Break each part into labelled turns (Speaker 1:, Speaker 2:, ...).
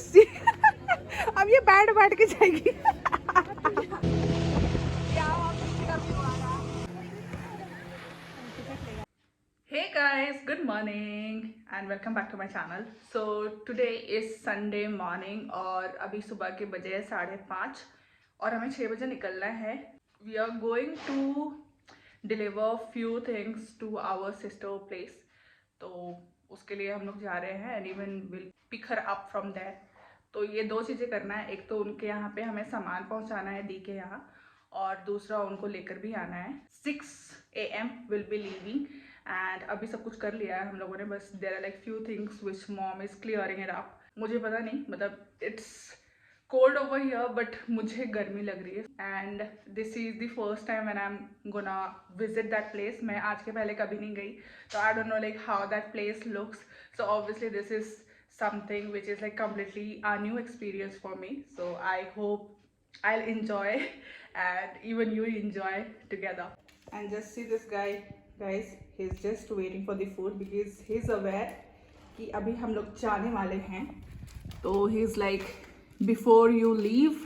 Speaker 1: सी अब ये बैठ के जाएगी। Hey guys, good morning and welcome back to my channel. So today is Sunday morning और अभी सुबह के बजे 5:30 और हमें 6 बजे निकलना है. We are going to deliver few things to our sister place. तो उसके लिए हम लोग जा रहे हैं and even will pick her up from there. तो ये दो चीज़ें करना है. एक तो उनके यहाँ पे हमें सामान पहुँचाना है दी के यहाँ और दूसरा उनको लेकर भी आना है. 6 AM will be leaving and अभी सब कुछ कर लिया है हम लोगों ने. बस there are like few things which mom is clearing it up. मुझे पता नहीं, मतलब it's cold over here but मुझे गर्मी लग रही है and this is the first time when I am gonna visit that place. मैं आज के पहले कभी नहीं गई तो I don't know like how that place looks. So obviously this is something which is like completely a new experience for me. So I hope I'll enjoy and even you enjoy together. And just see this guy, guys, he's just waiting for the food because he's aware कि अभी हम लोग जाने वाले हैं. तो he's like before you leave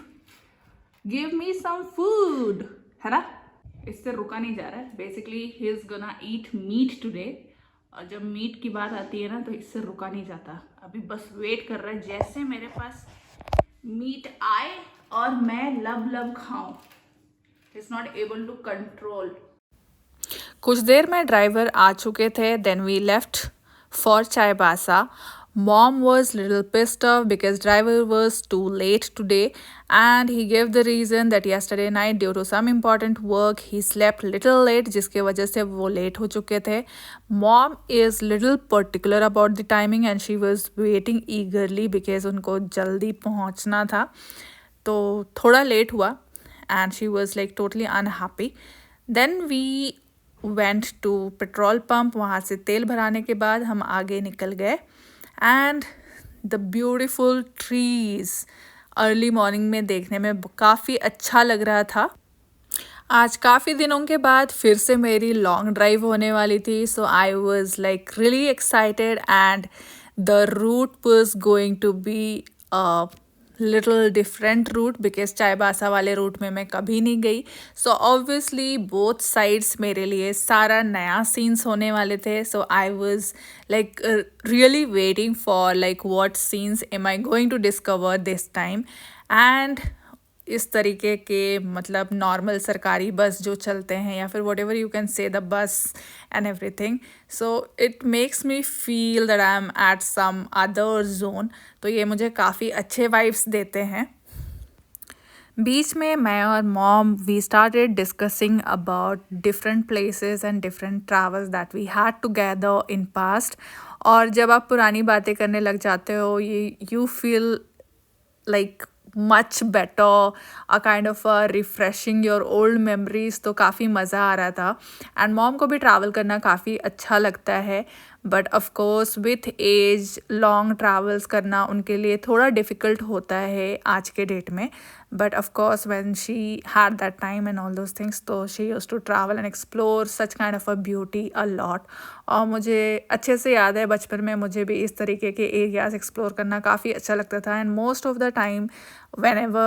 Speaker 1: give me some food, है ना. इससे रुका नहीं जा रहा है. Basically he is gonna eat meat today. और जब मीट की बात आती है ना तो इससे रुका नहीं जाता. अभी बस वेट कर रहा है जैसे मेरे पास मीट आए और मैं लब लब खाऊं. It's not able to control. कुछ देर में ड्राइवर आ चुके थे. Then we left for Chaibasa. Mom was little pissed off because driver was too late today and he gave the reason that yesterday night due to some important work he slept little late जिसके वजह से वो late हो चुके थे. Mom is little particular about the timing and she was waiting eagerly because उनको जल्दी पहुंचना था. तो थोड़ा लेट हुआ and she was like totally unhappy. Then we went to petrol pump. वहाँ से तेल भराने के बाद हम आगे निकल गए and the beautiful trees early morning में देखने में काफ़ी अच्छा लग रहा था. आज काफ़ी दिनों के बाद फिर से मेरी लॉन्ग ड्राइव होने वाली थी. So I was like really excited and the route was going to be little different route because Chaibasa वाले रूट में मैं कभी नहीं गई. सो ऑब्वियसली बोथ साइड्स मेरे लिए सारा नया सीन्स होने वाले थे. So I was like really waiting for like what scenes am I going to discover this time. And इस तरीके के मतलब नॉर्मल सरकारी बस जो चलते हैं या फिर whatever you can say the bus and everything. So it makes me feel that I am at some other zone. तो ये मुझे काफ़ी अच्छे वाइब्स देते हैं. बीच में मैं और mom we started discussing about different places and different travels that we had together in past. और जब आप पुरानी बातें करने लग जाते हो you feel like much better, a kind of refreshing your old memories. तो काफ़ी मज़ा आ रहा था एंड मॉम को भी ट्रैवल करना काफ़ी अच्छा लगता है. But of course with as long travels करना उनके लिए थोड़ा डिफ़िकल्ट होता है आज के डेट में. But of course when she had that time and all those things तो she used to travel and explore such kind of a beauty a lot. और मुझे अच्छे से याद है बचपन में मुझे भी इस तरीके के एरियाज एक्सप्लोर करना काफ़ी अच्छा लगता था. And most of the time whenever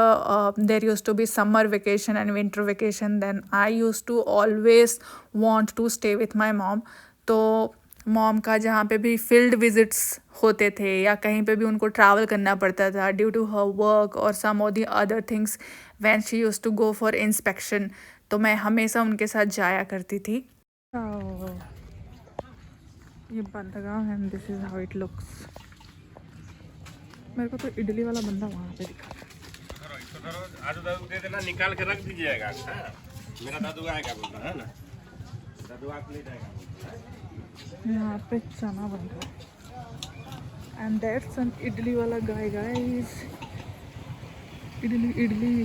Speaker 1: there used to be summer vacation and winter vacation then I used to always want to stay with my mom. तो मॉम का जहाँ पे भी फील्ड विजिट्स होते थे या कहीं पे भी उनको ट्रैवल करना पड़ता था ड्यू टू हर वर्क और some of the other things when she used to go for inspection तो मैं हमेशा उनके साथ जाया करती थी. ये Bandgaon and this is how it looks. मेरे को तो इडली वाला बंदा वहाँ पे दिखा.
Speaker 2: आलू दादू दे देना, निकाल के रख दीजिएगा. मेरा दादू आएगा बोलता है ना, दादू आप ले जाएगा.
Speaker 1: यहाँ पे चना बन रहा है एंड दैट्स एन इडली वाला गाय. गाइस इडली इडली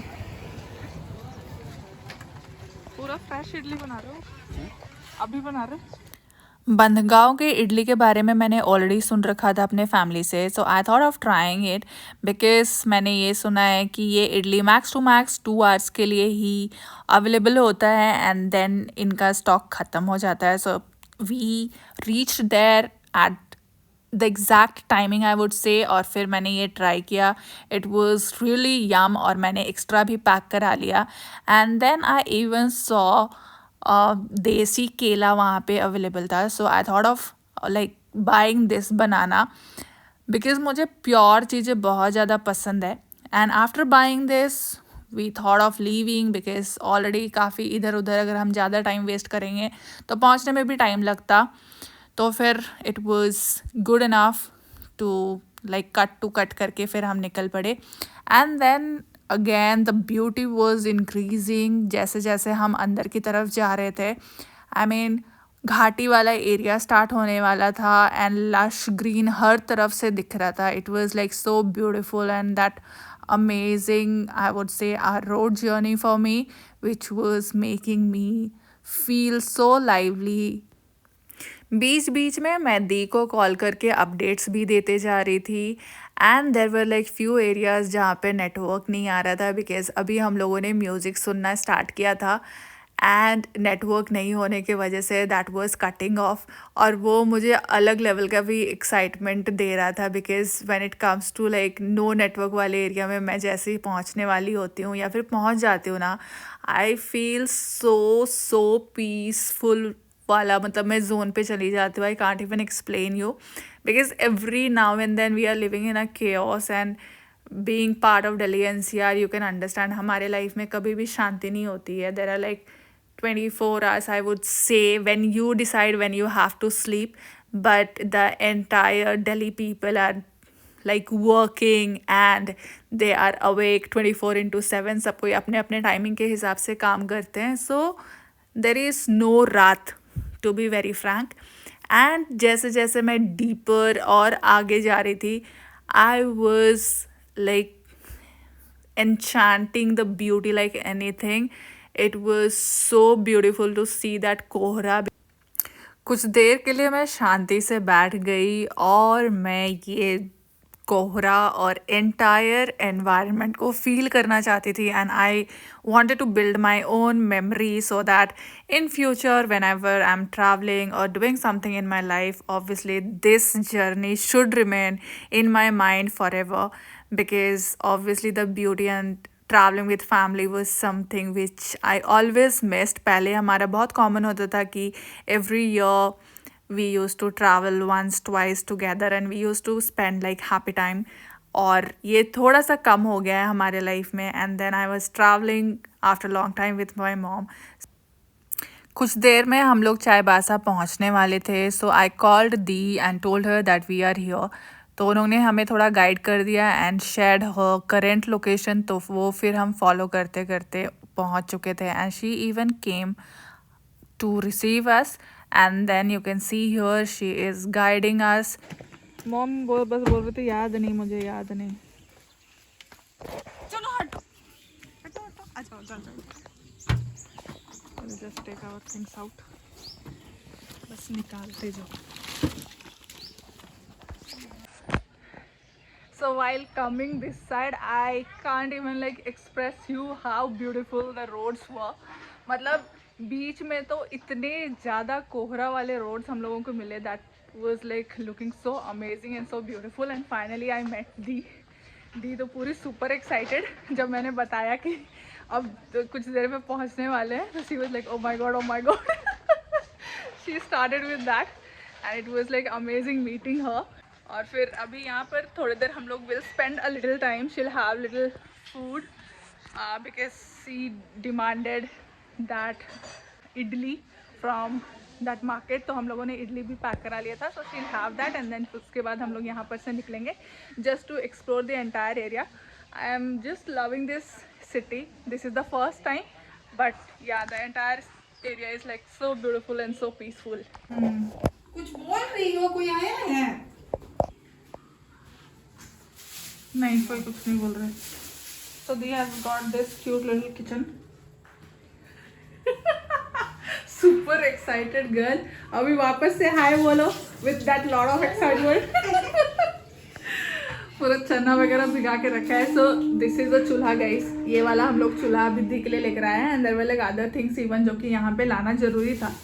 Speaker 1: पूरा फ्रेश इडली बना रहे हो अभी बना रहे. बंदगांव के इडली के बारे में मैंने ऑलरेडी सुन रखा था अपने फैमिली से. So I thought of trying it because मैंने ये सुना है कि ये idli max to max 2 hours के लिए ही अवेलेबल होता है एंड देन इनका स्टॉक ख़त्म हो जाता है. So we reached there at the exact timing I would say, और फिर मैंने ये ट्राई किया. इट वॉज रियली यम, और मैंने एक्स्ट्रा भी पैक करा लिया. And then I even saw देसी केला वहाँ पे अवेलेबल था. So I thought of like buying this banana, because मुझे प्योर चीज़ें बहुत ज़्यादा पसंद है. And after buying this we thought of leaving, because already काफ़ी इधर उधर अगर हम ज़्यादा टाइम वेस्ट करेंगे तो पहुँचने में भी टाइम लगता. तो फिर it was good enough to like cut करके फिर हम निकल पड़े. And then again the beauty was increasing जैसे जैसे हम अंदर की तरफ जा रहे थे. आई मीन घाटी वाला एरिया स्टार्ट होने वाला था एंड लश ग्रीन हर तरफ से दिख रहा था. It was like so beautiful and that amazing, I would say, a road journey for me, which was making me feel so lively. बीच बीच में मैं दी को कॉल करके अपडेट्स भी देते जा रही थी. And there were like few areas जहाँ पे नेटवर्क नहीं आ रहा था, बिकॉज अभी हम लोगों ने म्यूज़िक सुनना स्टार्ट किया था एंड नेटवर्क नहीं होने की वजह say that was cutting of. और वो मुझे अलग लेवल का भी एक्साइटमेंट दे रहा था, because when it comes to like no network वाले एरिया में मैं जैसे ही पहुंचने वाली होती हूँ या फिर पहुंच जाती हूँ ना, आई फील सो पीसफुल वाला, मतलब मैं जोन पे चली जाती हूँ. I can't even explain you, because every now and then we are living in a chaos. And being part of Delhi NCR you can understand हमारे लाइफ में कभी भी शांति नहीं होती है. There are like 24 hours, I would say, when you decide when you have to sleep, but the entire Delhi people are like working and they are awake 24/7. सब कोई अपने अपने टाइमिंग के हिसाब से काम करते हैं. So there is no रात, to be very frank. And जैसे जैसे मैं डीपर और आगे जा रही थी, I was like enchanting the beauty like anything. It was so beautiful to see that कोहरा. कुछ देर के लिए मैं शांति से बैठ गई और मैं ये कोहरा और एंटायर एनवायरनमेंट को फील करना चाहती थी. And I wanted to build my own memory so that in future whenever I'm traveling or doing something in my life, obviously this journey should remain in my mind forever, because obviously the beauty and traveling with family was something which I always missed. पहले हमारा बहुत common होता था कि every year we use to travel once twice together and we use to spend like happy time. और ये थोड़ा सा कम हो गया है हमारे लाइफ में. And then I was traveling after long time with my mom. कुछ देर में हम लोग चाईबासा पहुँचने वाले थे. सो आई कॉल्ड दी and told her that we are here. तो उन्होंने हमें थोड़ा गाइड कर दिया and shared her current location. तो वो फिर हम फॉलो करते करते पहुंच चुके थे. And she even came to receive us. And then you can see here she is guiding us. Mom बस बोल रहे थे याद नहीं, मुझे याद नहीं. चलो हटो हटो हटो, अच्छा चलो just take our things out. बस निकालते जाओ. So while coming this side, I can't even like express you how beautiful the roads were. मतलब बीच में तो इतने ज़्यादा कोहरा वाले roads हम लोगों को मिले, that was like looking so amazing and so beautiful. And finally I met दी तो पूरी super excited जब मैंने बताया कि अब तो कुछ देर में पहुंचने वाले हैं. तो she was like oh my god she started with that and it was like amazing meeting her. और फिर अभी यहाँ पर थोड़ी देर हम लोग will spend a little time. She will have little food because she demanded that idli from that market. तो हम लोगों ने इडली भी पैक करा लिया था. So she will have that and then उसके बाद हम लोग यहाँ पर से निकलेंगे just to explore the entire area. I am just loving this city. This is the first time, but yeah the entire area is like so beautiful and so peaceful.
Speaker 3: कुछ बोल रही हो? कोई आया है?
Speaker 1: नहीं, कोई कुछ नहीं बोल रहे. So they have got this cute little kitchen. Super excited girl. अभी वापस से हाय बोलो with that lot of excitement. पूरा चना वगैरह भिगा के रखा है. So this is a चूल्हा guys. ये वाला हम लोग चूल्हा विद्धि के लिए लेकर आए हैं. And there were like other things even जो कि यहाँ पे लाना ज़रूरी था.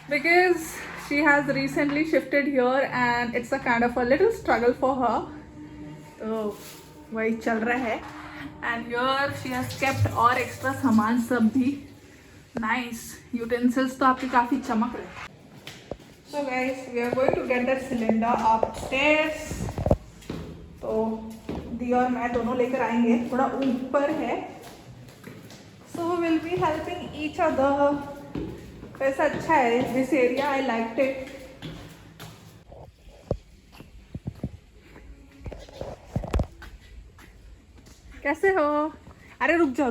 Speaker 1: Because she has recently shifted here and it's a kind of a little struggle for her. तो वही चल रहा है. And here she has kept और extra सामान सब भी. Nice. Utensils तो आपके काफ़ी चमक रहे. So guys, we are going to get that cylinder upstairs. तो दी और मैं दोनों लेकर आएंगे. थोड़ा ऊपर है. So we'll be helping each other. वैसा अच्छा है. This area I liked it. कैसे हो? अरे रुक जा.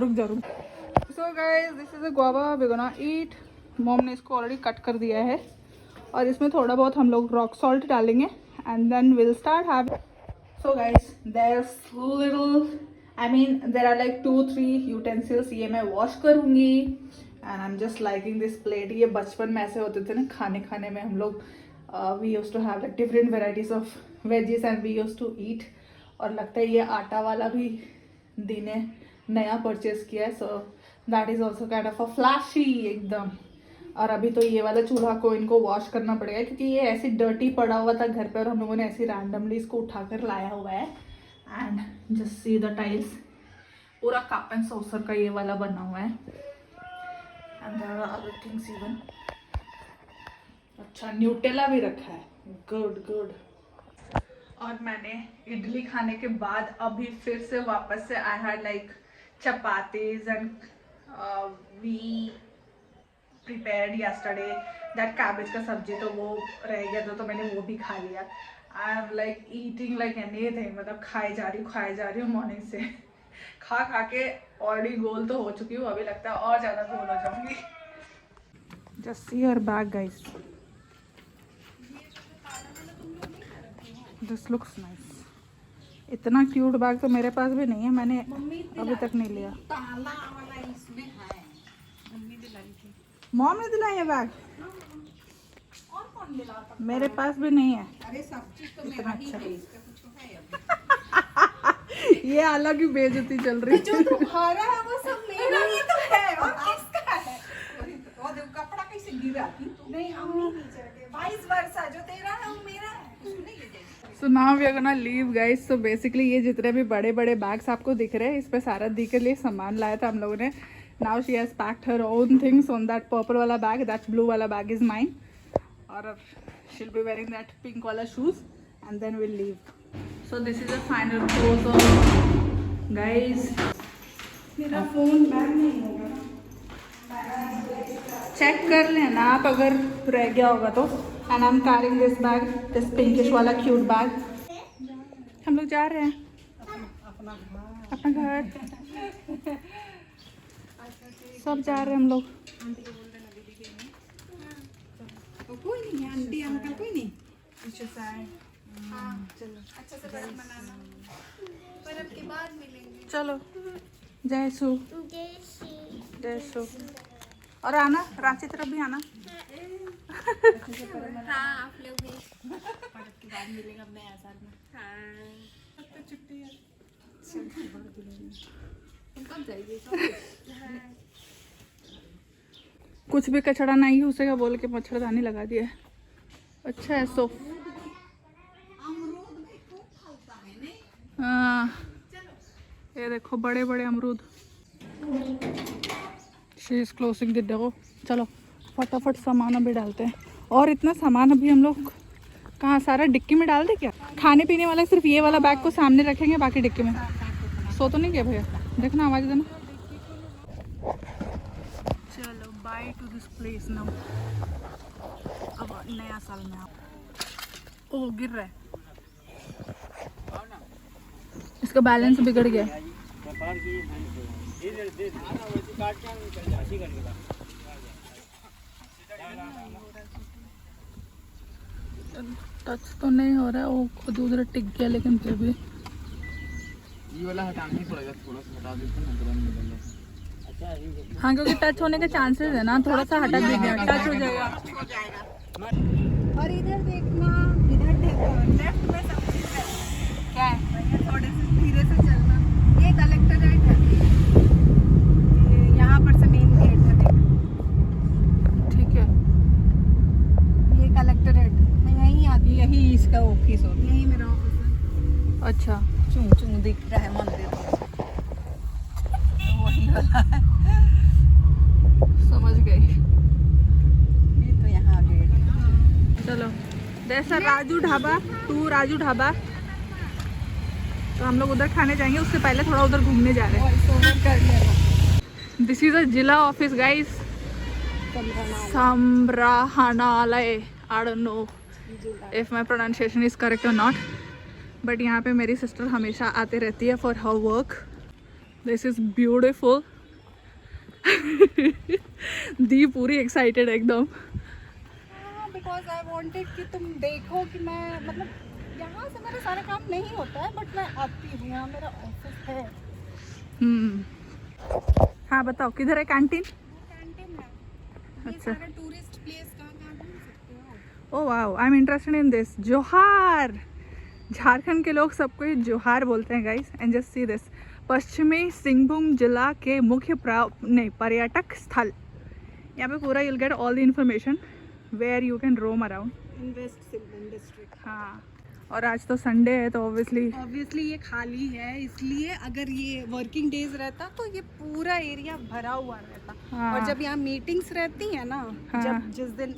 Speaker 1: So guys, this is a guava. We're gonna eat. Mom ने इसको ऑलरेडी कट कर दिया है और इसमें थोड़ा बहुत हम लोग रॉक सॉल्ट डालेंगे and then we'll start having. So guys, there's little, I mean there are like 2-3 utensils. ये मैं वॉश करूँगी and I'm just liking this plate. ये बचपन में ऐसे होते थे ना खाने में हम लोग we used to have like different varieties of veggies and we used to eat. और लगता है ये आटा वाला भी दी ने नया परचेज किया है. So that is also kind of a flashy एकदम. और अभी तो ये वाला चूल्हा को इनको वॉश करना पड़ेगा क्योंकि ये ऐसी डर्टी पड़ा हुआ था घर पे और हम लोगों ने ऐसे रैंडमली इसको उठाकर लाया हुआ है. And just see the tiles. पूरा कप एंड सॉसर का ये वाला बना हुआ है. And there are other things even. अच्छा न्यूटेला भी रखा है. गुड. और मैंने इडली खाने के बाद अभी फिर से वापस से I had like chapatis and we prepared yesterday that cabbage का सब्जी. तो वो रह गया था तो मैंने वो भी खा लिया. I am like eating like anything. मतलब खाए जा रही हूँ मॉर्निंग से. खा के ऑलरेडी गोल तो हो चुकी हूँ. अभी लगता है और ज़्यादा गोल हो जाऊँगी. Just see her bag guys. This looks nice. इतना क्यूट बैग तो मेरे पास भी नहीं है. मैंने अभी तक नहीं लिया.
Speaker 3: ताला वाला इसमें है. मम्मी दिलाई थी.
Speaker 1: मॉम ने दिलाया है बैग.
Speaker 3: और कौन दिलाता?
Speaker 1: मेरे पास भी नहीं है.
Speaker 3: अरे सब चीज तो मेरा ही है. इसका कुछ है अभी.
Speaker 1: ये अलग ही बेइज्जती चल रही
Speaker 3: जो तुम्हारा है वो सब मेरा ही तो है. और किसका है? वो देखो कपड़ा कैसे गिरा. नहीं हम नहीं नीचे. Vice versa. जो तेरा है वो मेरा है. उसमें नहीं गिरे.
Speaker 1: So now we are gonna leave guys. So basically ये जितने भी बड़े बैग्स आपको दिख रहे हैं इस पे सारा दी के लिए सामान लाया था हम लोगों ने. Now she has packed her own things on that purple वाला बैग. दैट ब्लू वाला बैग इज माइन. और she will be wearing that pink वाला shoes and then will leave. So this is a final pose of guys.
Speaker 3: मेरा phone bag नहीं होगा.
Speaker 1: Check कर लेना आप अगर रह गया होगा तो. And I am carrying this bag, this pinkish वाला क्यूट बैग. हम लोग जा रहे हैं अपना घर. सब जा रहे हैं हम लोग.
Speaker 3: कोई नहीं. आंटी अंकल कोई नहीं. चलो अच्छा से पर्व मनाना. पर्व के बाद मिलेंगे.
Speaker 1: चलो जय सु. और आना रांची तरफ भी आना.
Speaker 4: हाँ आप लोग भी.
Speaker 3: पर्व के बाद मिलेगा नया साल में.
Speaker 4: हाँ
Speaker 3: तो छुट्टी है.
Speaker 4: तुम कब जाइए?
Speaker 1: कुछ भी कचड़ा नहीं घुसेगा बोल के मच्छरदानी लगा दिया. अच्छा है. सो हाँ ये देखो बड़े अमरूद. She is closing the door. चलो फटाफट सामान अभी डालते हैं. और इतना सामान अभी हम लोग कहाँ सारा डिक्की में डाल दे क्या? खाने पीने वाला सिर्फ ये वाला बैग को सामने रखेंगे बाकी डिक्की में. सो तो नहीं गया भैया? देखना आवाज़ देना. चलो by two this place now. अब नया साल में आप. ओह गिर रहा है. इसका बैलेंस बिगड़ गया. टच तो नहीं हो रहा है. वो खुद उधर टिक गया लेकिन फिर भी
Speaker 5: ये वाला हटाना ही पड़ेगा. थोड़ा सा हटा देते हैं तुरंत निकल जाए.
Speaker 1: हाँ क्योंकि टच होने के चांसेस है ना. थोड़ा सा हटा दीजिए टच हो जाएगा.
Speaker 3: और इधर देखना. इधर देखो लेफ्ट में सब चीज है.
Speaker 1: क्या है?
Speaker 3: थोड़े से धीरे से चलना. ये कलेक्टरेट है. ये यहाँ पर से मेन गेट है.
Speaker 1: ठीक है.
Speaker 3: ये कलेक्टर दिख रहा है मंदिर, वही वाला है।
Speaker 1: समझ गई।
Speaker 3: ये तो यहाँ गेट।
Speaker 1: चलो जैसा राजू ढाबा, टू राजू ढाबा, तो हम लोग उधर खाने जाएंगे, उससे पहले थोड़ा उधर घूमने जा रहे
Speaker 3: वॉइस ओवर कर लेना।
Speaker 1: दिस इज अ जिला ऑफिस गाइस, समराहनालय। I don't know if my pronunciation is correct और नॉट, बट यहाँ पे मेरी सिस्टर हमेशा आते रहती है for her work. This is beautiful. दी पूरी एक्साइटेड एकदम।
Speaker 3: बिकॉज आई वांटेड कि तुम देखो कि मैं मतलब यहाँ से मेरा सारा काम नहीं होता है, बट मैं आती हूँ, यहाँ मेरा ऑफिस है।
Speaker 1: हाँ बताओ किधर है कैंटीन?
Speaker 3: कैंटीन है। ये
Speaker 1: अच्छा।
Speaker 3: सारा टूरिस्ट प्लेस कहाँ घूम सकते हो।
Speaker 1: Oh wow, I am interested in this. जोहार। झारखंड के लोग सबको ही जोहार बोलते हैं guys. And just see this, पश्चिमी सिंहभूम जिला के मुख्य पर्यटक स्थल। यहाँ पे पूरा you'll get all the information where you can roam around.
Speaker 3: In west Singhbhum district.
Speaker 1: हाँ, और आज तो संडे है तो
Speaker 3: ऑब्वियसली ये खाली है, इसलिए अगर ये वर्किंग डेज रहता तो ये पूरा एरिया भरा हुआ रहता।
Speaker 1: हाँ।
Speaker 3: और जब यहाँ मीटिंग्स रहती है ना,
Speaker 1: हाँ।
Speaker 3: जब जिस दिन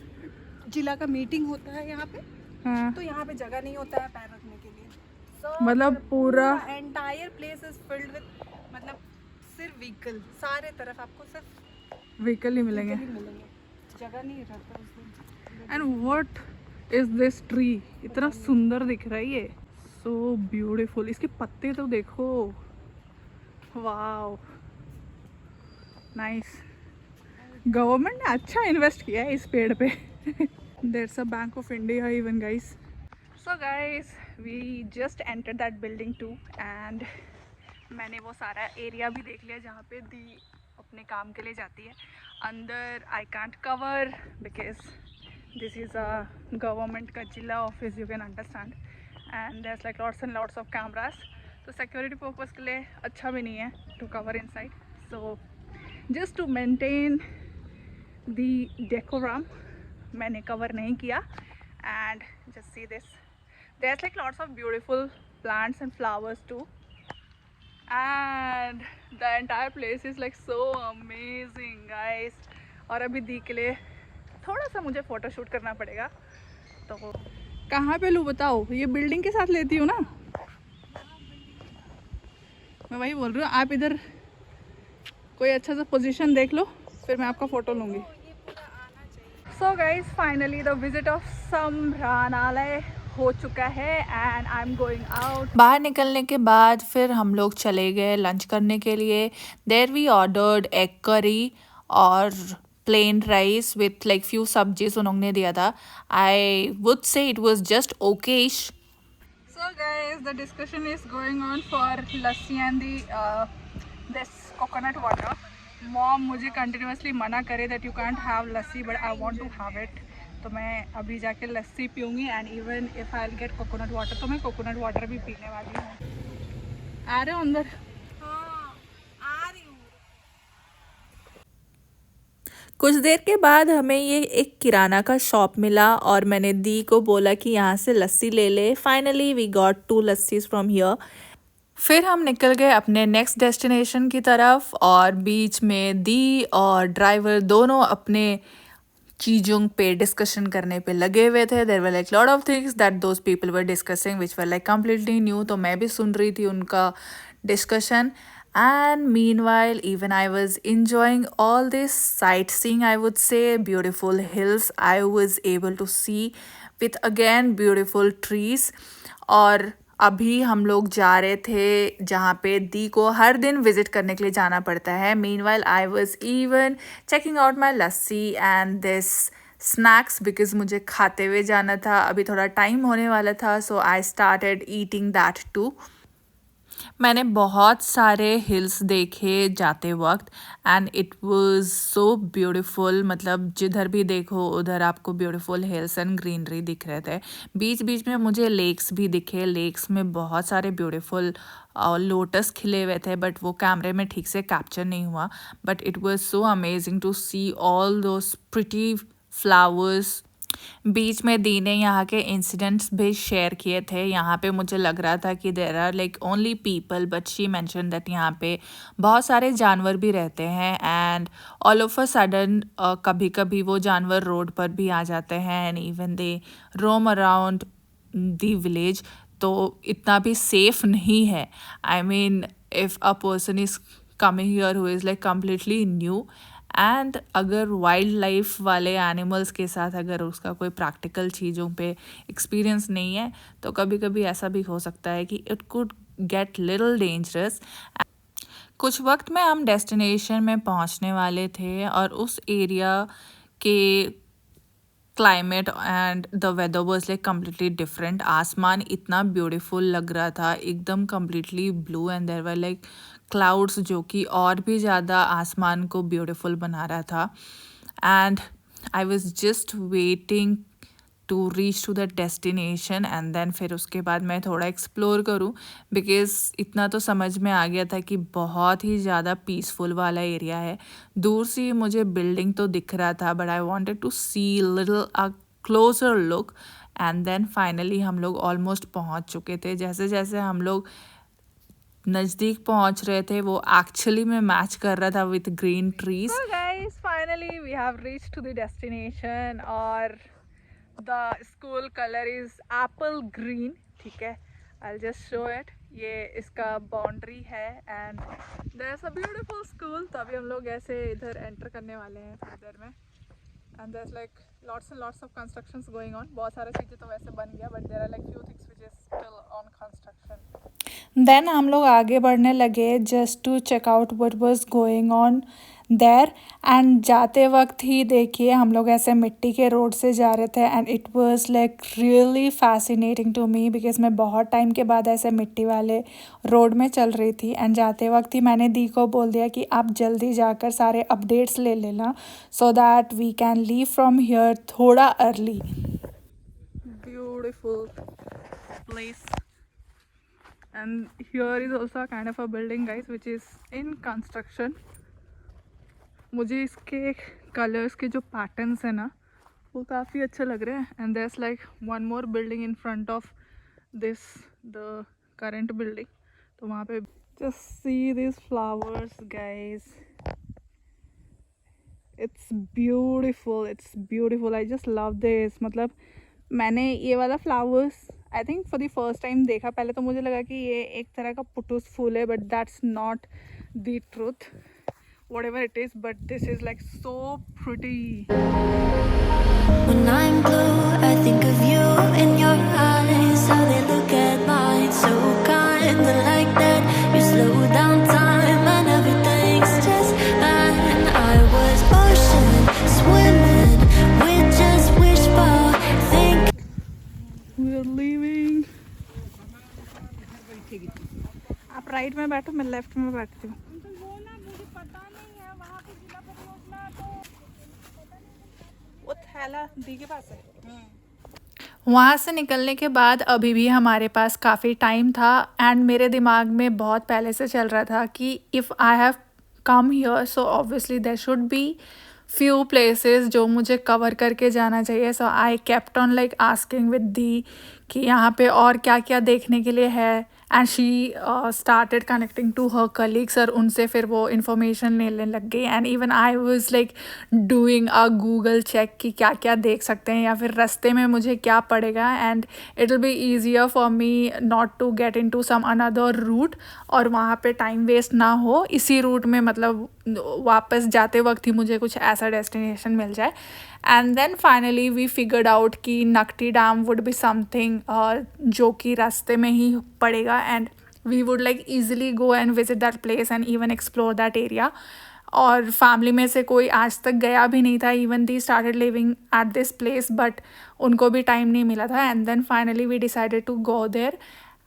Speaker 3: जिला का मीटिंग होता है यहाँ पे,
Speaker 1: हाँ,
Speaker 3: तो यहाँ पे जगह नहीं होता है पैर रखने के लिए। So,
Speaker 1: मतलब पूरा
Speaker 3: entire place is filled with, मतलब सिर्फ व्हीकल, सारे तरफ आपको सिर्फ
Speaker 1: व्हीकल ही मिलेंगे।
Speaker 3: व्हीकल ही मिलेंगे, जगह नहीं रहता उसमें।
Speaker 1: And what is this tree? इतना सुंदर दिख रहा है ये, सो ब्यूटीफुल। इसके पत्ते तो देखो, वाओ नाइस। गवर्नमेंट ने अच्छा इन्वेस्ट किया है इस पेड़ पे। There's a bank of India even guys. So guys we just enter that building too, and मैंने वो सारा एरिया भी देख लिया जहाँ पे दी अपने काम के लिए जाती है। अंदर I can't cover because this is a government का जिला office, you can understand, and there's like lots and lots of cameras, तो सिक्योरिटी पर्पज़ के लिए अच्छा भी नहीं है to cover inside. So just to maintain the decorum मैंने कवर नहीं किया। And just see this, there's like lots of beautiful plants and flowers too, and the entire place is like so amazing guys। और अभी दी के लिए थोड़ा सा मुझे फ़ोटो शूट करना पड़ेगा, तो कहाँ पे लूँ बताओ? ये बिल्डिंग के साथ लेती हूँ ना, मैं वही बोल रही हूँ। आप इधर कोई अच्छा सा पोजीशन देख लो, फिर मैं आपका फ़ोटो लूँगी। So guys finally the visit of समराहनालय हो चुका है and I am going out.
Speaker 6: बाहर निकलने के बाद फिर हम लोग चले गए लंच करने के लिए। There we ordered egg curry और plain rice with like few सब्जीज उन्होंने दिया था। I would say it was just okayish.
Speaker 1: So guys, the discussion is going on for lassi and the this coconut water. Mom मुझे continuously मना करे that you can't have lassi, but I want to have it. तो मैं अभी जाके लस्सी पीऊँगी, and even if I'll get coconut water, तो मैं coconut water भी पीने वाली हूँ। आ रहे हो अंदर?
Speaker 6: कुछ देर के बाद हमें ये एक किराना का शॉप मिला और मैंने दी को बोला कि यहाँ से लस्सी ले ले। Finally we got 2 lassis from here. फिर हम निकल गए अपने नेक्स्ट डेस्टिनेशन की तरफ और बीच में दी और ड्राइवर दोनों अपने चीज़ों पे डिस्कशन करने पे लगे हुए थे। There were like lot of things that those people were discussing which were like completely new, तो मैं भी सुन रही थी उनका discussion. And meanwhile, even I was enjoying all this sightseeing, I would say, beautiful hills I was able to see with again beautiful trees. और अभी हम लोग जा रहे थे जहाँ पे दी को हर दिन विजिट करने के लिए जाना पड़ता है। Meanwhile, I was even checking out my lassi and this snacks because मुझे खाते हुए जाना था। अभी थोड़ा टाइम होने वाला था, so I started eating that too. मैंने बहुत सारे हिल्स देखे जाते वक्त and it was so beautiful. मतलब जिधर भी देखो उधर आपको ब्यूटीफुल हिल्स एंड ग्रीनरी दिख रहे थे। बीच बीच में मुझे लेक्स भी दिखे। लेक्स में बहुत सारे ब्यूटीफुल लोटस खिले हुए थे, बट वो कैमरे में ठीक से कैप्चर नहीं हुआ। But it was so amazing to see all those pretty flowers बीच में दी ने यहाँ के इंसिडेंट्स भी शेयर किए थे। यहाँ पे मुझे लग रहा था कि there are like only people, but she mention that यहाँ पे बहुत सारे जानवर भी रहते हैं and all of a sudden कभी कभी वो जानवर रोड पर भी आ जाते हैं and even they roam around the village. तो इतना भी सेफ नहीं है। I mean if a person is coming here who is like completely new and अगर वाइल्ड लाइफ वाले एनिमल्स के साथ अगर उसका कोई प्रैक्टिकल चीज़ों पे एक्सपीरियंस नहीं है तो कभी कभी ऐसा भी हो सकता है कि it could get little dangerous. कुछ वक्त में हम डेस्टिनेशन में पहुंचने वाले थे और उस एरिया के climate and the weather was like completely different. आसमान इतना ब्यूटीफुल लग रहा था, एकदम completely blue and there were like clouds जो कि और भी ज़्यादा आसमान को ब्यूटीफुल बना रहा था। And I was just waiting to reach to the destination and then फिर उसके बाद मैं थोड़ा एक्सप्लोर करूं बिकॉज़ इतना तो समझ में आ गया था कि बहुत ही ज़्यादा पीसफुल वाला एरिया है। दूर से मुझे बिल्डिंग तो दिख रहा था but I wanted to see little a closer look and then finally हम लोग ऑलमोस्ट पहुंच चुके थे। जैसे जैसे हम लोग नज़दीक पहुंच रहे थे वो एक्चुअली में मैच कर रहा था with green trees.
Speaker 1: So guys, finally we have reached to the destination और the school color is apple green, ठीक है। I'll just show it. ये इसका बाउंड्री है and there's a beautiful school। तो अभी हम लोग ऐसे इधर एंटर करने वाले हैं थोड़ी देर में and there's like lots and lots of constructions going on। बहुत सारे चीज़ें तो वैसे बन गया but there are like few things which is still on construction।
Speaker 6: Then हम लोग आगे बढ़ने लगे just to check out what was going on there and जाते वक्त ही देखिए हम लोग ऐसे मिट्टी के रोड से जा रहे थे and it was like really fascinating to me because मैं बहुत टाइम के बाद ऐसे मिट्टी वाले रोड में चल रही थी एंड जाते वक्त ही मैंने दी को बोल दिया कि आप जल्दी जाकर सारे अपडेट्स ले लेना so that we can leave from here थोड़ा early.
Speaker 1: Beautiful place and here is also a kind of a building guys which is in construction। मुझे इसके कलर्स के जो पैटर्न्स है ना वो काफ़ी अच्छे लग रहे हैं and there's like one more building in front of this the current building। तो वहाँ पे just see these flowers guys, it's beautiful I just love this। मतलब मैंने ये वाला flowers I think for the first time देखा। पहले तो मुझे लगा कि ये एक तरह का पुटुस फूल है but that's not the truth whatever it is, but this is like so pretty।
Speaker 7: When I'm blue, I think of you in your eyes, how they look at mine, so kinda like that. You slow down time and everything's just fine. I was ocean swimming with just wishful think.
Speaker 1: We're leaving। आप right में बैठो, मैं left में बैठती हूँ। वो थैला दी के पास है।
Speaker 6: वहाँ से निकलने के बाद अभी भी हमारे पास काफ़ी टाइम था एंड मेरे दिमाग में बहुत पहले से चल रहा था कि if I have come here so obviously there should be few places जो मुझे कवर करके जाना चाहिए। So I kept on like asking with दी कि यहाँ पे और क्या क्या देखने के लिए है and she started connecting to her colleagues और उनसे फिर वो इन्फॉर्मेशन लेने लग गई and even I was like doing a Google check कि क्या क्या देख सकते हैं या फिर रास्ते में मुझे क्या पड़ेगा and it will be easier for me not to get into some another route और वहाँ पे टाइम वेस्ट ना हो इसी रूट में, मतलब वापस जाते वक्त ही मुझे कुछ ऐसा डेस्टिनेशन मिल जाए। And then finally we figured out कि Nakti dam would be something जो कि रास्ते में ही पड़ेगा and we would like easily go and visit that place and even explore that area. और फैमिली में से कोई आज तक गया भी नहीं था, इवन दी started living at this place but उनको भी टाइम नहीं मिला था and then finally we decided to go there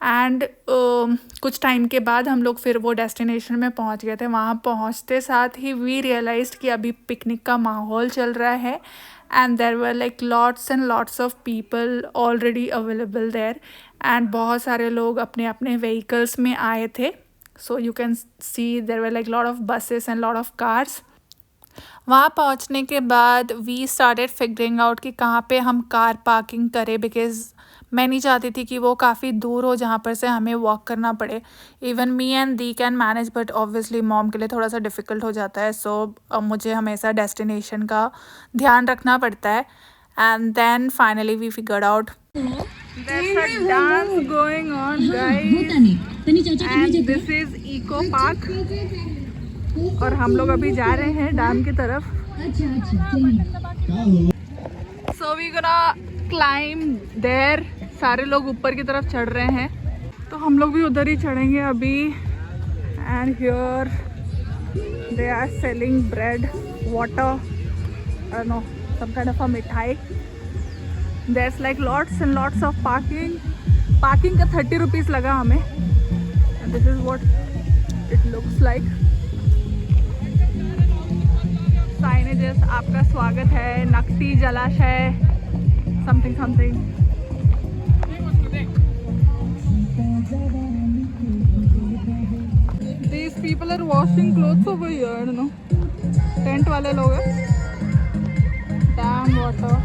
Speaker 6: and कुछ टाइम के बाद हम लोग फिर वो डेस्टिनेशन में पहुंच गए थे। वहाँ पहुँचते साथ ही वी रियलाइज्ड कि अभी पिकनिक का माहौल चल रहा है and there were like lots and lots of people already available there and बहुत सारे लोग अपने अपने व्हीकल्स में आए थे। So you can see there were like lot of buses and lot of cars वहाँ पहुँचने के बाद वी स्टार्टेड फिगरिंग आउट कि कहाँ पे हम कार पार्किंग करें, बिकॉज़ मैं नहीं चाहती थी कि वो काफ़ी दूर हो जहाँ पर से हमें वॉक करना पड़े. Even me and the can manage, but obviously mom के लिए थोड़ा सा डिफ़िकल्ट हो जाता है. सो मुझे हमेशा डेस्टिनेशन का ध्यान रखना पड़ता है. And then finally we figured out.
Speaker 1: There's a dance going on, guys. And this is Eco Park. और हम लोग अभी जा रहे हैं डैम की तरफ. So we gonna climb there. सारे लोग ऊपर की तरफ चढ़ रहे हैं, तो हम लोग भी उधर ही चढ़ेंगे अभी. And here they are selling bread, water, I don't know, some kind of a mithai. There's like lots and lots of parking. Parking का 30 rupees लगा हमें. And this is what it looks like. Signages, आपका स्वागत है, नकटी जलाशय, something something. These people are washing clothes over here, you know. Tent वाले लोग हैं. Dam water.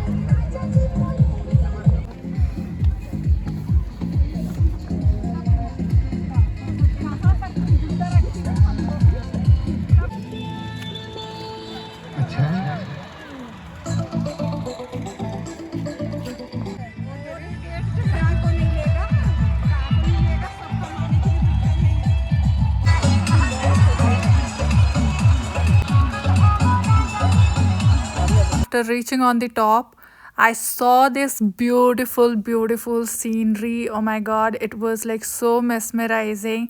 Speaker 6: After reaching on the top, I saw this beautiful scenery. Oh my god, it was like so mesmerizing.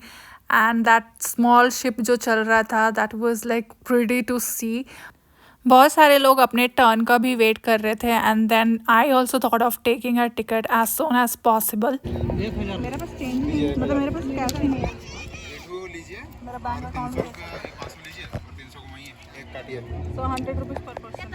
Speaker 6: And that small ship जो चल रहा था, that was like pretty to see. बहुत सारे लोग अपने टर्न का भी वेट कर रहे थे. And then I also thought of taking a ticket as soon as possible.
Speaker 1: मेरे पास चेंज नहीं, मतलब मेरे पास कैश ही नहीं है. मेरा बैंक अकाउंट है. So 100 rupees per person.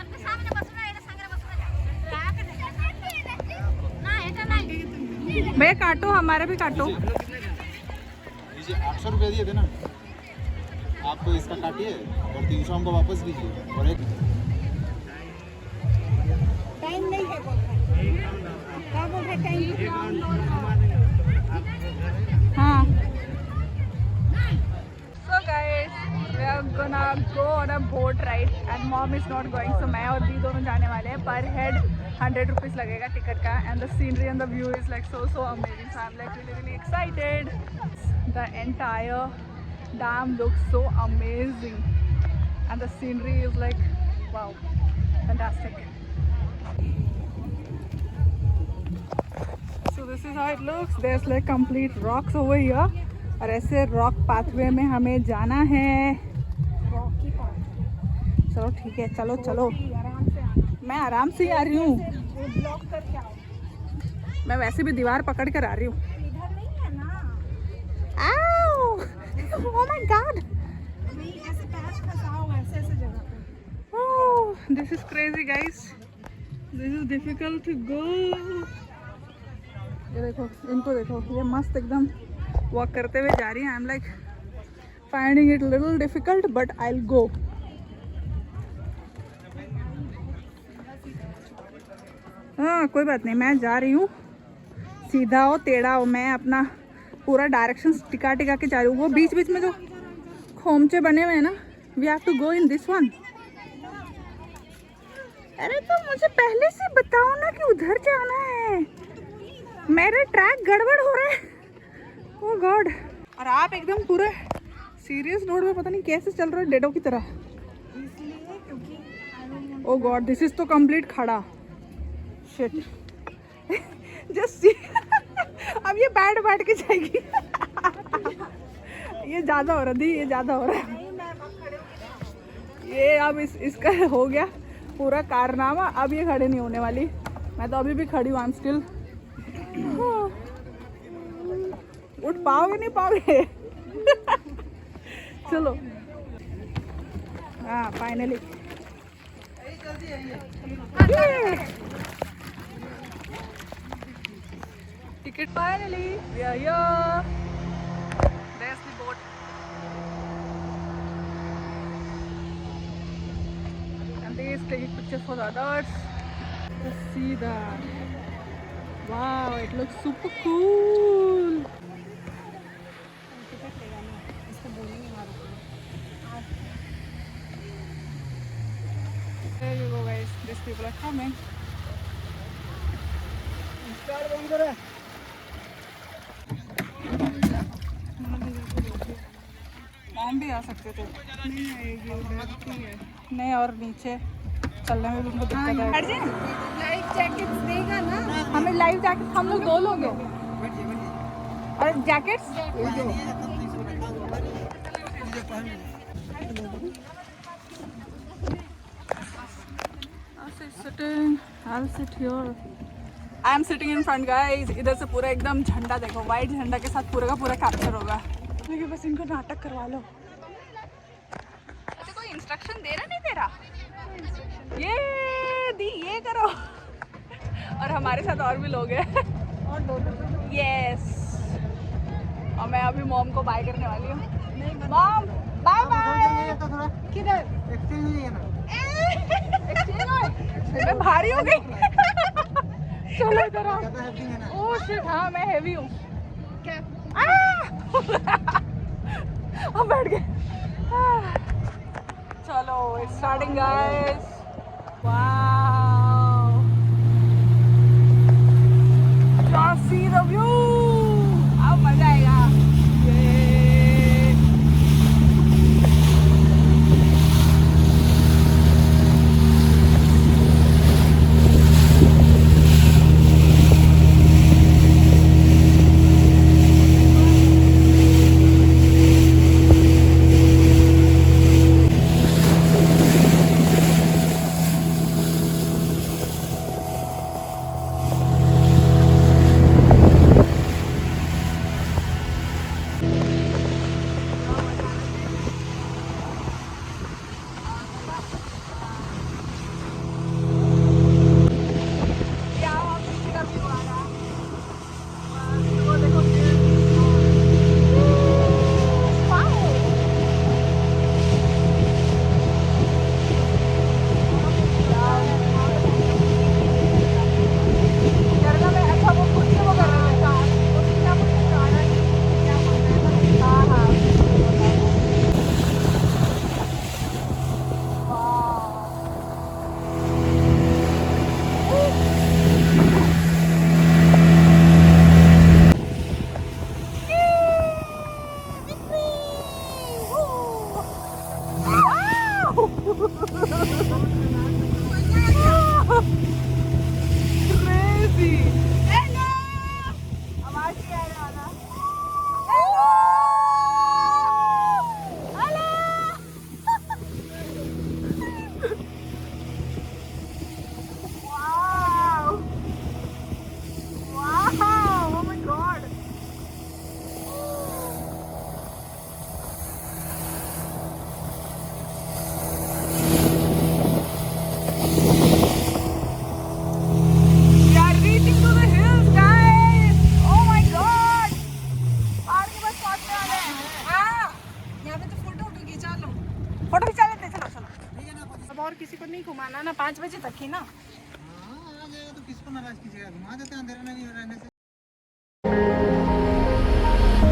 Speaker 1: भैया काटो, हमारे भी काटो.
Speaker 5: 800 रुपये दिए थे ना आप, तो इसका काटिए और 300 हमको वापस दीजिए. और एक
Speaker 3: टाइम नहीं है, बोल रहा है. क्या बोल रहा है? टाइम.
Speaker 1: हाँ. So guys, we are gonna go on a boat ride and mom is not going, so मैं और दी दोनों जाने वाले हैं. Per head 100 rupees लगेगा टिकट का. And the scenery and the view is like so amazing. So I'm like really excited. The entire dam looks so amazing and the scenery is like wow, fantastic. So this is how it looks. There's like complete rocks over here. और ऐसे rock pathway में हमें जाना है. चलो ठीक है, चलो चलो. मैं आराम से ही आ रही हूँ.
Speaker 3: ब्लॉक करके आओ.
Speaker 1: मैं वैसे भी दीवार पकड़ कर आ रही हूँ.
Speaker 3: इधर नहीं है ना.
Speaker 1: Oh my god.
Speaker 3: नहीं, ऐसे पैच फंसाओ ऐसे जगह पे.
Speaker 1: Oh, this is crazy guys. This is difficult to go. ये देखो, इनको देखो, ये मस्त एकदम वॉक करते हुए जा रही हैं. I am like finding it little difficult but I will go. हाँ कोई बात नहीं, मैं जा रही हूँ. सीधा हो टेढ़ा हो, मैं अपना पूरा डायरेक्शन टिका के जा रही हूँ. वो बीच बीच में जो खोमचे बने हुए हैं ना, we have to go in this one. अरे तो मुझे पहले से बताओ ना कि उधर जाना है. मेरे ट्रैक गड़बड़ हो रहे हैं. ओह गॉड. और आप एकदम पूरे सीरियस रोड में पता नहीं कैसे चल रहे हो, डेडो की तरह. ओह गॉड, दिस इज तो कंप्लीट खड़ा. शिट. जस्ट अब ये बैठ के जाएगी. ये ज़्यादा हो रहा दी, ये ज़्यादा हो रहा है. ये अब इसका हो गया पूरा कारनामा. अब ये खड़े नहीं होने वाली. मैं तो अभी भी खड़ी हूँ. I am still. उठ पाओगे नहीं पाओगे. चलो. हाँ finally. Ticket finally. We are here. There's the boat. just taking pictures for the others. Just see that. Wow, it looks super cool. There you go, guys. These people are coming. हम भी आ सकते थे। नहीं आएगी, डरती है। नहीं, और नीचे चलने में भी उनको दिक्कत है।
Speaker 3: लाइफ जैकेट्स देगा ना।
Speaker 1: हमें लाइफ जैकेट, हम लोग 2 लोग हैं। और jackets I'll sit here. I am sitting in front, guys. इधर से पूरा एकदम झंडा देखो, वाइट झंडा के साथ पूरा का पूरा कैप्चर होगा। लेकिन बस इनको नाटक करवा लो। अच्छा, कोई इंस्ट्रक्शन दे रहा नहीं दे रहा? ये दी, ये करो। और हमारे साथ और भी लोग हैं। और 2 लोग। यस। और मैं अभी मॉम को बाय करने वाली हूँ। Mom, bye bye. किधर? मैं भारी हो गई। चलो इधर आओ। ओह शिट, हाँ मैं हेवी हूँ। क्या? हम बैठ गए। चलो, it's starting guys. Wow, just see the view. अब मजा आएगा। और किसी को नहीं घुमाना ना, 5 बजे तक ही ना।
Speaker 5: हाँ, आ जाएगा तो किसको नाराज कीजिएगा, घुमा देते हैं अंधेरे में भी रहने से।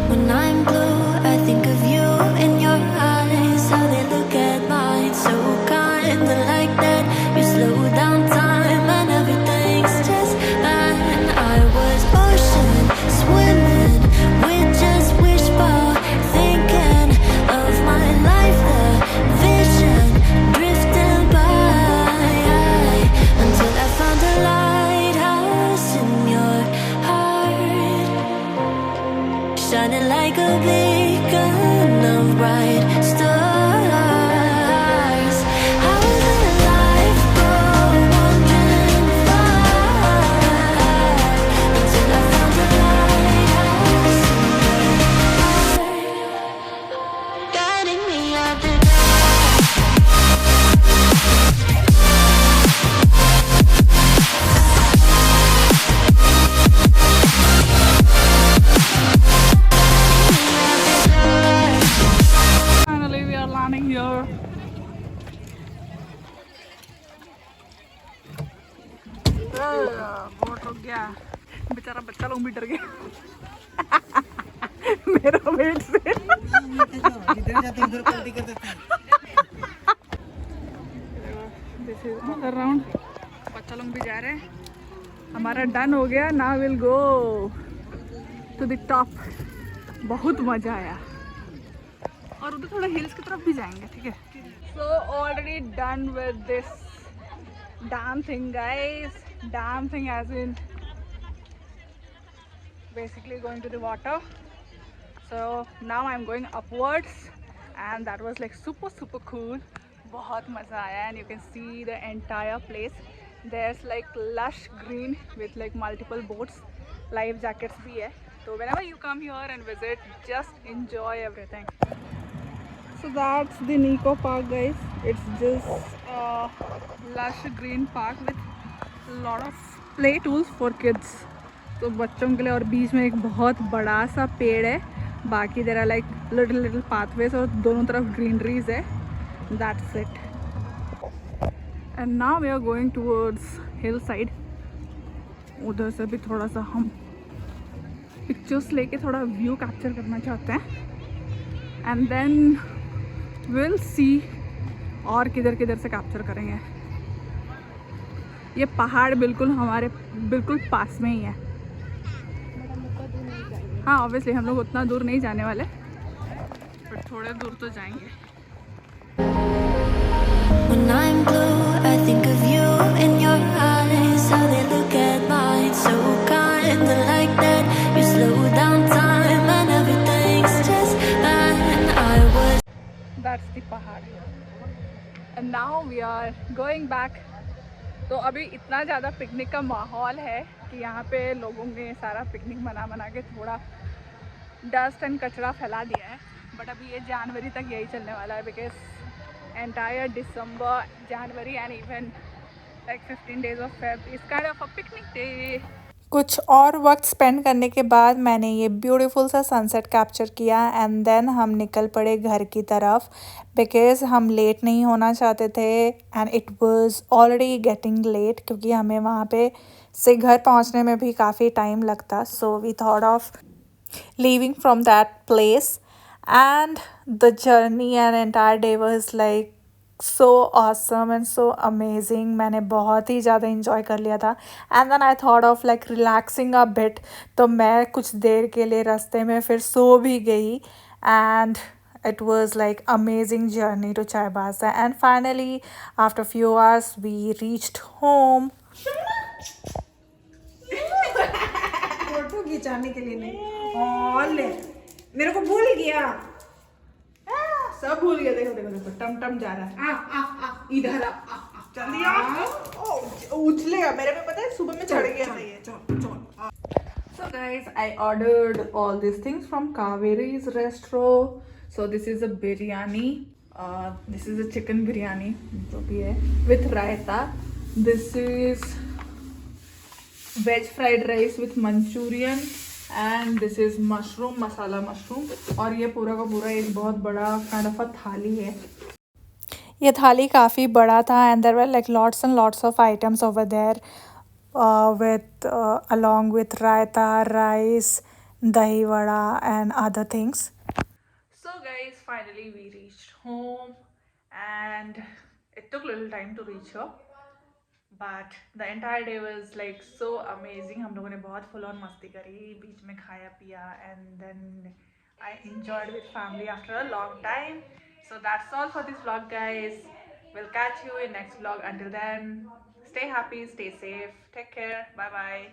Speaker 7: When I'm blue, I think of you in your eyes, how they look at mine, so kinda like that. You slow down time and everything's just fine. I was ocean swimming with just wishful thinking of my life, the vision drifting by, until I found a lighthouse in your heart, shining like a beacon of bright stars. I was alive for wandering far, until I found a lighthouse in your heart, guiding me out the
Speaker 1: Finally, we are landing here. Boat रुक गया, बेचारा बच्चा लोग भी डर गया मेरा wait से। दिस इज अदर राउंड, बच्चा लोग भी जा रहे हैं। हमारा डन हो गया, now will go to the top. बहुत मजा आया और उधर थोड़ा हिल्स की तरफ भी जाएंगे, ठीक है। So already done with this dam thing guys, dam thing as in basically going to the water. So now I'm going upwards and that was like super cool. बहुत मज़ा आया and you can see the entire place. There's like lush green with like multiple boats, life jackets भी है, so whenever you come here and visit, just enjoy everything. So that's the Nico Park guys. It's just a lush green park with a lot of play tools for kids. तो बच्चों के लिए, और बीच में एक बहुत बड़ा सा पेड़ है, बाकी there are like little pathways और दोनों तरफ ग्रीनरीज है। That's it. And now we are going towards hill side. उधर से भी थोड़ा सा हम पिक्चर्स लेके थोड़ा व्यू कैप्चर करना चाहते हैं एंड देन विल सी और किधर किधर से कैप्चर करेंगे। ये पहाड़ बिल्कुल हमारे बिल्कुल पास में ही है। हाँ ऑब्वियसली हम लोग उतना दूर नहीं जाने वाले, बट थोड़े दूर तो जाएंगे।
Speaker 7: When I'm blue, I think of you in your eyes, how they look at mine, so kinda like that. You slow down time and everything's just fine. I was
Speaker 1: That's the पहाड़। And now we are going back। तो अभी इतना ज़्यादा picnic का माहौल है कि यहाँ पे लोगों ने सारा पिकनिक मना के थोड़ा डस्ट एंड कचरा फैला दिया है, बट अभी ये जनवरी तक यही चलने वाला है, because entire December, January and even like 15 days of Feb is kind of a picnic day।
Speaker 6: कुछ और वक्त स्पेंड करने के बाद मैंने ये ब्यूटीफुल सा सनसेट कैप्चर किया एंड देन हम निकल पड़े घर की तरफ, बिकॉज़ हम लेट नहीं होना चाहते थे and it was already getting late, क्योंकि हमें वहाँ पे से घर पहुँचने में भी काफ़ी टाइम लगता। So we thought of leaving from that place and the journey and entire day was like so awesome and so amazing. मैंने बहुत ही ज़्यादा इंजॉय कर लिया था and then I thought of like relaxing a bit, तो मैं कुछ देर के लिए रास्ते में फिर सो भी गई and it was like amazing journey to Chaibasa and finally after few hours we reached home।
Speaker 3: Photo खिंचाने के लिए नहीं, और ले मेरे को भूल गया,
Speaker 1: सब भूल गया। देखो देखो देखो, टम टम जा रहा है। इधर आ, जल्दी आ। ओ उछलेगा मेरे पे, पता है सुबह में चढ़ गया था ये। So guys, I ordered all these things from Kaveri's restaurant. So this is a biryani. This is a chicken biryani जो भी है with raita. This is veg fried rice with Manchurian and this is mushroom, masala mushroom। और ये पूरा का पूरा एक बहुत बड़ा kind of a थाली है।
Speaker 6: ये थाली काफ़ी बड़ा था and there were like lots and lots of items over there with along with raita, rice, dahi vada and other things।
Speaker 1: So guys, finally we reached home and it took little time to reach here, but the entire day was like so amazing। हम लोगों ने बहुत full on मस्ती करी, बीच में खाया पिया and then I enjoyed with family after a long time। So that's all for this vlog guys, we'll catch you in next vlog। Until then, stay happy, stay safe, take care, bye bye।